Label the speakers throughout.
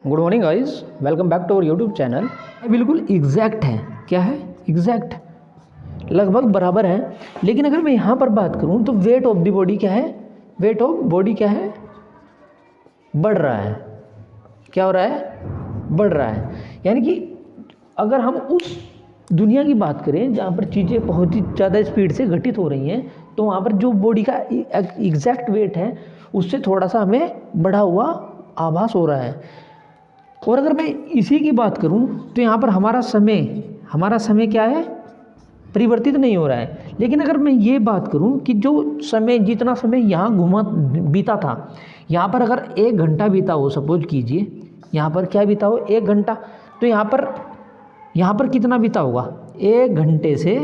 Speaker 1: Good morning guys, welcome back to our YouTube channel. बिल्कुल exact है, क्या है एग्जैक्ट, लगभग बराबर है। लेकिन अगर मैं यहाँ पर बात करूँ तो वेट ऑफ द बॉडी क्या है, वेट ऑफ बॉडी क्या है, बढ़ रहा है। क्या हो रहा है, बढ़ रहा है। यानी कि अगर हम उस दुनिया की बात करें जहाँ पर चीज़ें बहुत ही ज़्यादा स्पीड से घटित हो रही हैं, तो वहाँ पर जो बॉडी का एग्जैक्ट वेट है उससे थोड़ा सा हमें बढ़ा हुआ आभास हो रहा है। और अगर मैं इसी की बात करूं तो यहाँ पर हमारा समय क्या है, परिवर्तित नहीं हो रहा है। लेकिन अगर मैं ये बात करूं कि जो समय, जितना समय यहाँ घुमा बीता था, यहाँ पर अगर 1 घंटा बीता हो, सपोज कीजिए यहाँ पर क्या बीता हो, 1 घंटा, तो यहाँ पर कितना बीता होगा, 1 घंटे से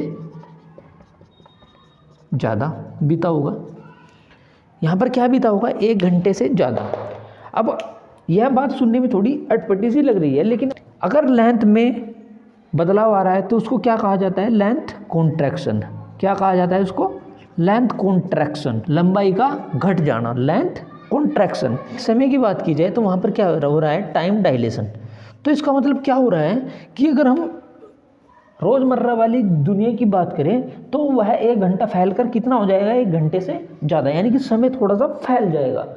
Speaker 1: ज़्यादा बीता होगा। यहाँ पर क्या बीता होगा, 1 घंटे से ज़्यादा। अब यह बात सुनने में थोड़ी अटपटी सी लग रही है, लेकिन अगर लेंथ में बदलाव आ रहा है तो उसको क्या कहा जाता है, लेंथ कॉन्ट्रैक्शन। क्या कहा जाता है उसको, लेंथ कॉन्ट्रैक्शन, लंबाई का घट जाना, लेंथ कॉन्ट्रैक्शन। समय की बात की जाए तो वहाँ पर क्या हो रहा है, टाइम डायलेशन। तो इसका मतलब क्या हो रहा है कि अगर हम रोज़मर्रा वाली दुनिया की बात करें तो वह 1 घंटा फैल कर कितना हो जाएगा, 1 घंटे से ज़्यादा। यानी कि समय थोड़ा सा फैल जाएगा।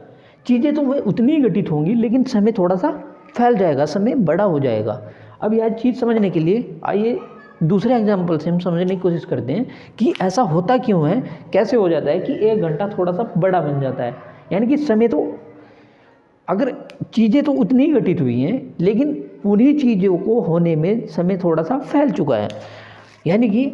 Speaker 1: चीज़ें तो वह उतनी ही घटित होंगी लेकिन समय थोड़ा सा फैल जाएगा, समय बड़ा हो जाएगा। अब यह चीज़ समझने के लिए आइए दूसरे एग्जाम्पल से हम समझने की कोशिश करते हैं कि ऐसा होता क्यों है, कैसे हो जाता है कि 1 घंटा थोड़ा सा बड़ा बन जाता है। यानी कि समय तो, अगर चीज़ें तो उतनी ही घटित हुई हैं लेकिन उन्हीं चीज़ों को होने में समय थोड़ा सा फैल चुका है। यानी कि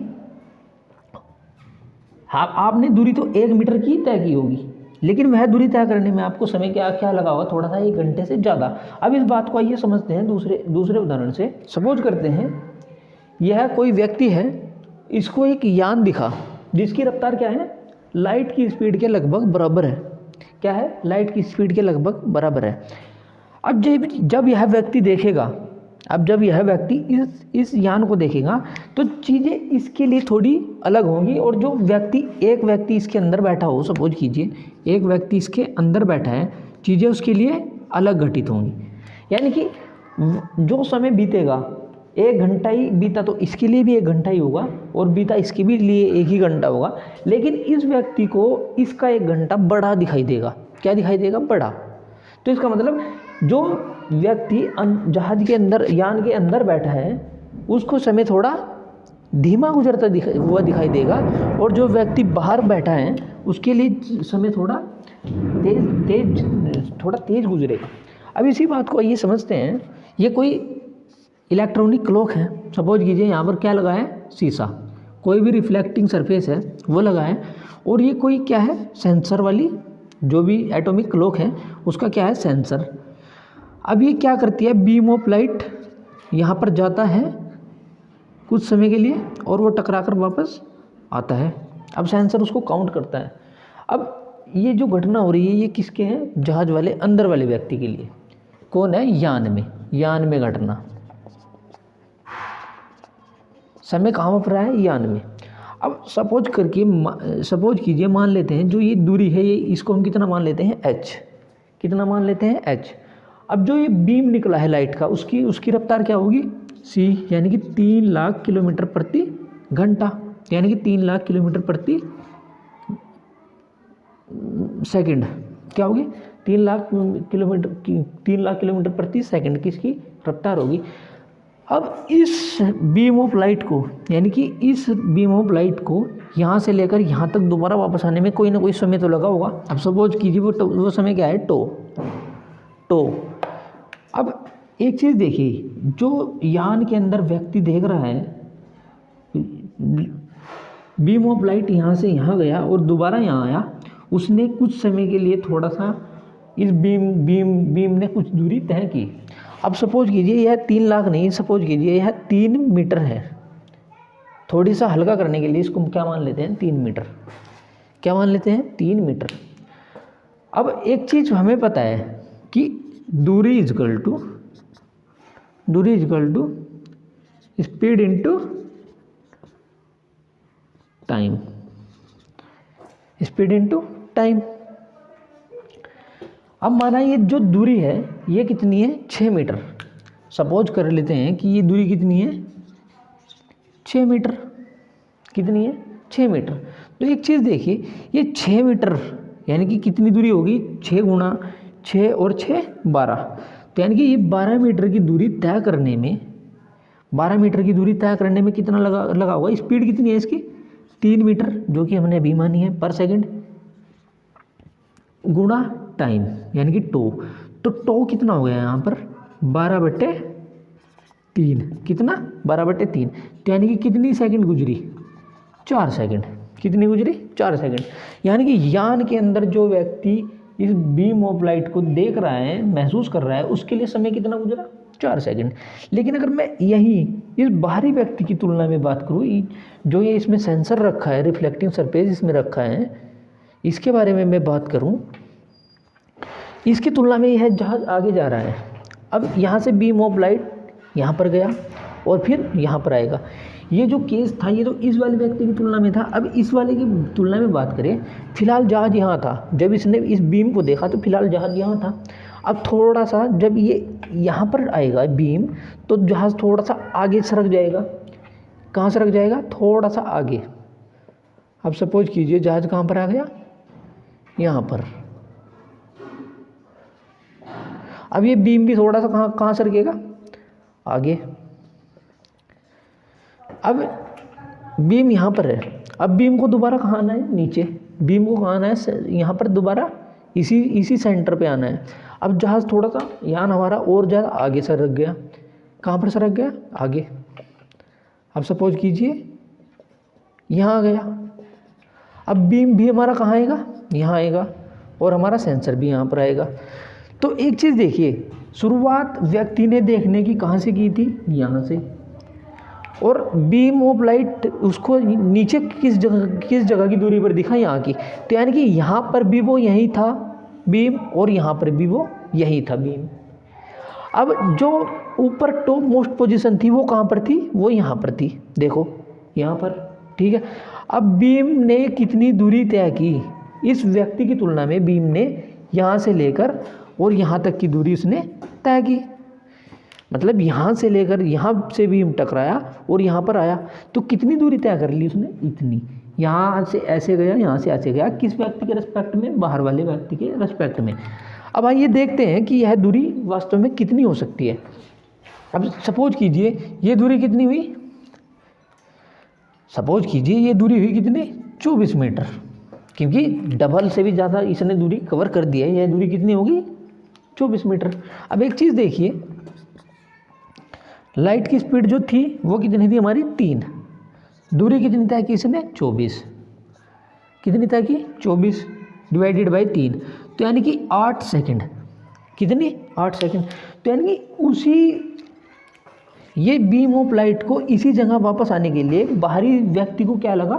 Speaker 1: आपने दूरी तो 1 मीटर की तय की होगी, लेकिन वह दूरी तय करने में आपको समय क्या लगा होगा, थोड़ा सा 1 घंटे से ज़्यादा। अब इस बात को आइए समझते हैं दूसरे उदाहरण से। सपोज करते हैं यह कोई व्यक्ति है, इसको एक यान दिखा जिसकी रफ्तार क्या है, लाइट की स्पीड के लगभग बराबर है। क्या है, लाइट की स्पीड के लगभग बराबर है। अब जब यह व्यक्ति देखेगा, जब यह व्यक्ति इस यान को देखेगा तो चीज़ें इसके लिए थोड़ी अलग होंगी। और जो एक व्यक्ति इसके अंदर बैठा हो, सपोज कीजिए एक व्यक्ति इसके अंदर बैठा है, चीज़ें उसके लिए अलग घटित होंगी। यानी कि जो समय बीतेगा, 1 घंटा ही बीता तो इसके लिए भी 1 घंटा ही होगा और बीता इसके भी लिए 1 ही घंटा होगा। लेकिन इस व्यक्ति को इसका 1 घंटा बड़ा दिखाई देगा। क्या दिखाई देगा, बड़ा। तो इसका मतलब जो व्यक्ति जहाज के अंदर, यान के अंदर बैठा है, उसको समय थोड़ा धीमा गुजरता हुआ दिखाई देगा। और जो व्यक्ति बाहर बैठा है उसके लिए समय थोड़ा तेज गुजरेगा। अब इसी बात को आइए समझते हैं। ये कोई इलेक्ट्रॉनिक क्लॉक है, सपोज कीजिए यहाँ पर क्या लगा है, शीशा, कोई भी रिफ्लेक्टिंग सरफेस है वो लगा है। और ये कोई क्या है, सेंसर वाली, जो भी एटॉमिक क्लॉक है उसका क्या है, सेंसर। अब ये क्या करती है, बीम ऑफ लाइट यहाँ पर जाता है कुछ समय के लिए और वो टकरा कर वापस आता है। अब सेंसर उसको काउंट करता है। अब ये जो घटना हो रही है ये किसके हैं, जहाज वाले अंदर वाले व्यक्ति के लिए। कौन है, यान में घटना। समय कहाँ पर रहा है, यान में। अब सपोज कीजिए मान लेते हैं जो ये दूरी है, ये इसको हम कितना मान लेते हैं, h। कितना मान लेते हैं, h। अब जो ये बीम निकला है लाइट का, उसकी रफ्तार क्या होगी, c, यानी कि 3 लाख किलोमीटर प्रति घंटा, यानी कि 3 लाख किलोमीटर प्रति सेकंड। क्या होगी, 3 लाख किलोमीटर प्रति सेकंड की इसकी रफ्तार होगी। अब इस बीम ऑफ लाइट को, यानी कि इस बीम ऑफ लाइट को यहाँ से लेकर यहाँ तक दोबारा वापस आने में कोई ना कोई समय तो लगा होगा। अब सपोज कीजिए वो समय क्या है, टो। अब एक चीज़ देखिए, जो यान के अंदर व्यक्ति देख रहा है, बीम ऑफ लाइट यहाँ से यहाँ गया और दोबारा यहाँ आया, उसने कुछ समय के लिए थोड़ा सा इस बीम ने कुछ दूरी तय की। अब सपोज कीजिए यह 3 लाख नहीं, सपोज कीजिए यह 3 मीटर है। थोड़ी सा हल्का करने के लिए इसको क्या मान लेते हैं, 3 मीटर। क्या मान लेते हैं, 3 मीटर। अब एक चीज़ हमें पता है कि दूरी is equal to speed into time. अब माना ये जो दूरी है ये कितनी है, 6 मीटर। सपोज कर लेते हैं कि ये दूरी कितनी है, 6 मीटर। कितनी है, 6 मीटर। तो एक चीज़ देखिए, ये 6 मीटर यानी कि कितनी दूरी होगी, 6 गुणा 6 और 6 12। तो यानी कि ये 12 मीटर की दूरी तय करने में, 12 मीटर की दूरी तय करने में कितना लगा होगा। स्पीड कितनी है इसकी, 3 मीटर, जो कि हमने अभी मानी है पर सेकंड, गुणा टाइम यानी कि टो। तो टो कितना हो गया यहाँ पर, 12/3। कितना, 12/3। तो यानी कि कितनी सेकंड गुजरी, 4 सेकंड। कितनी गुजरी, 4 सेकंड। यानी कि यान के अंदर जो व्यक्ति इस बीम ऑफ लाइट को देख रहा है, महसूस कर रहा है, उसके लिए समय कितना गुजरा, 4 सेकंड। लेकिन अगर मैं यही इस बाहरी व्यक्ति की तुलना में बात करूँ, जो ये इसमें सेंसर रखा है, रिफ्लेक्टिंग सरफेस इसमें रखा है, इसके बारे में मैं बात करूँ, इसकी तुलना में यह जहाज आगे जा रहा है। अब यहाँ से बीम ऑफ लाइट यहाँ पर गया और फिर यहाँ पर आएगा। ये जो केस था ये तो इस वाले व्यक्ति की तुलना में था। अब इस वाले की तुलना में बात करें, फिलहाल जहाज यहाँ था, जब इसने इस बीम को देखा तो फिलहाल जहाज यहाँ था। अब थोड़ा सा जब ये यहाँ पर आएगा बीम, तो जहाज थोड़ा सा आगे सरक जाएगा। कहाँ सरक जाएगा, थोड़ा सा आगे। अब सपोज कीजिए जहाज कहाँ पर आ गया, यहाँ पर। अब ये बीम भी थोड़ा सा कहाँ सरकेगा, आगे। अब बीम यहाँ पर है, अब बीम को दोबारा कहाँ आना है, नीचे। बीम को कहाँ आना है, यहाँ पर दोबारा इसी सेंटर पे आना है। अब जहाज़ थोड़ा सा यान हमारा और ज़्यादा आगे सरक गया। कहाँ पर सरक गया, आगे। अब सपोज कीजिए यहाँ आ गया। अब बीम भी हमारा कहाँ आएगा, यहाँ आएगा, और हमारा सेंसर भी यहाँ पर आएगा। तो एक चीज़ देखिए, शुरुआत व्यक्ति ने देखने की कहाँ से की थी, यहाँ से। और बीम ऑफ लाइट उसको नीचे किस जगह की दूरी पर दिखा, यहाँ की। तो यानी कि यहाँ पर भी वो यही था बीम, और यहाँ पर भी वो यही था बीम। अब जो ऊपर टॉप मोस्ट पोजीशन थी वो कहाँ पर थी, वो यहाँ पर थी, देखो यहाँ पर, ठीक है। अब बीम ने कितनी दूरी तय की, इस व्यक्ति की तुलना में बीम ने यहाँ से लेकर और यहाँ तक की दूरी उसने तय की। मतलब यहाँ से लेकर यहाँ से बीम टकराया और यहाँ पर आया, तो कितनी दूरी तय कर ली उसने, इतनी। यहाँ से ऐसे गया, यहाँ से ऐसे गया, किस व्यक्ति के रिस्पेक्ट में, बाहर वाले व्यक्ति के रिस्पेक्ट में। अब आइए देखते हैं कि यह दूरी वास्तव में कितनी हो सकती है। अब सपोज कीजिए ये दूरी कितनी हुई, सपोज कीजिए ये दूरी हुई कितनी, 24 मीटर, क्योंकि डबल से भी ज़्यादा इसने दूरी कवर कर दिया है। यह दूरी कितनी होगी, 24 मीटर। अब एक चीज़ देखिए, लाइट की स्पीड जो थी वो कितनी थी हमारी, 3। दूरी कितनी तय की इसने, 24। कितनी तय की, 24 डिवाइडेड बाई 3, तो यानी कि 8 सेकंड। कितनी, 8 सेकंड। तो यानी कि ये बीम ऑफ लाइट को इसी जगह वापस आने के लिए बाहरी व्यक्ति को क्या लगा,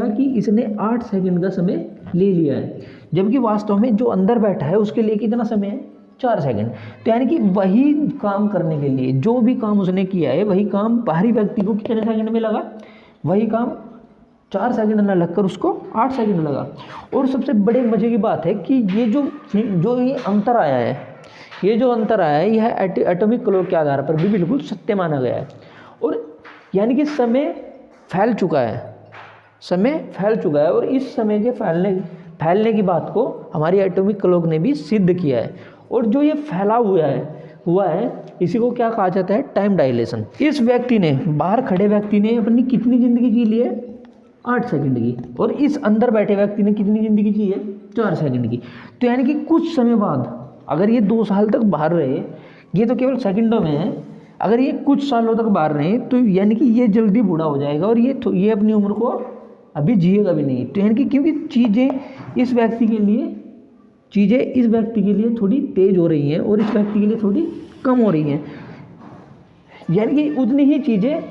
Speaker 1: कि इसने 8 सेकंड का समय ले लिया है, जबकि वास्तव में जो अंदर बैठा है उसके लिए कितना समय है, 4 सेकंड। तो यानी कि वही काम करने के लिए जो भी काम उसने किया है, वही काम बाहरी व्यक्ति को कितने सेकंड में लगा, वही काम 4 सेकंड ना लगकर उसको 8 सेकंड लगा। और सबसे बड़े मज़े की बात है कि ये जो ये अंतर आया है, यह एटॉमिक क्लॉक के आधार पर भी बिल्कुल सत्य माना गया है। और यानी कि समय फैल चुका है, और इस समय के फैलने की बात को हमारी एटॉमिक क्लॉक ने भी सिद्ध किया है। और जो ये फैला हुआ है इसी को क्या कहा जाता है, टाइम डायलेशन। इस व्यक्ति ने, बाहर खड़े व्यक्ति ने अपनी कितनी ज़िंदगी जी ली है, 8 सेकंड की, और इस अंदर बैठे व्यक्ति ने कितनी ज़िंदगी जी है, 4 सेकंड की। तो यानी कि कुछ समय बाद, अगर ये 2 साल तक बाहर रहे, ये तो केवल सेकंडों में है, अगर ये कुछ सालों तक बाहर रहे तो यानी कि ये जल्दी बूढ़ा हो जाएगा और ये अपनी उम्र को अभी जिएगा भी नहीं। तो यानी कि क्योंकि चीज़ें इस व्यक्ति के लिए थोड़ी तेज़ हो रही हैं और इस व्यक्ति के लिए थोड़ी कम हो रही हैं, यानी कि उतनी ही चीज़ें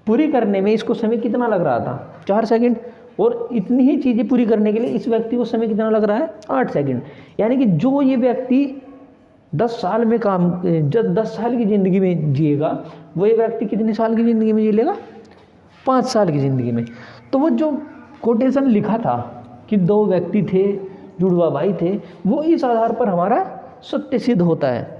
Speaker 1: पूरी करने में इसको समय कितना लग रहा था, 4 सेकंड, और इतनी ही चीज़ें पूरी करने के लिए इस व्यक्ति को समय कितना लग रहा है, 8 सेकंड। यानी कि जो ये व्यक्ति 10 साल में 10 साल की ज़िंदगी में जिएगा, वो ये व्यक्ति कितनी साल की ज़िंदगी में जी लेगा, 5 साल की ज़िंदगी में। तो वो जो कोटेशन लिखा था कि 2 व्यक्ति थे जुड़वा भाई थे, वो इस आधार पर हमारा सत्य सिद्ध होता है।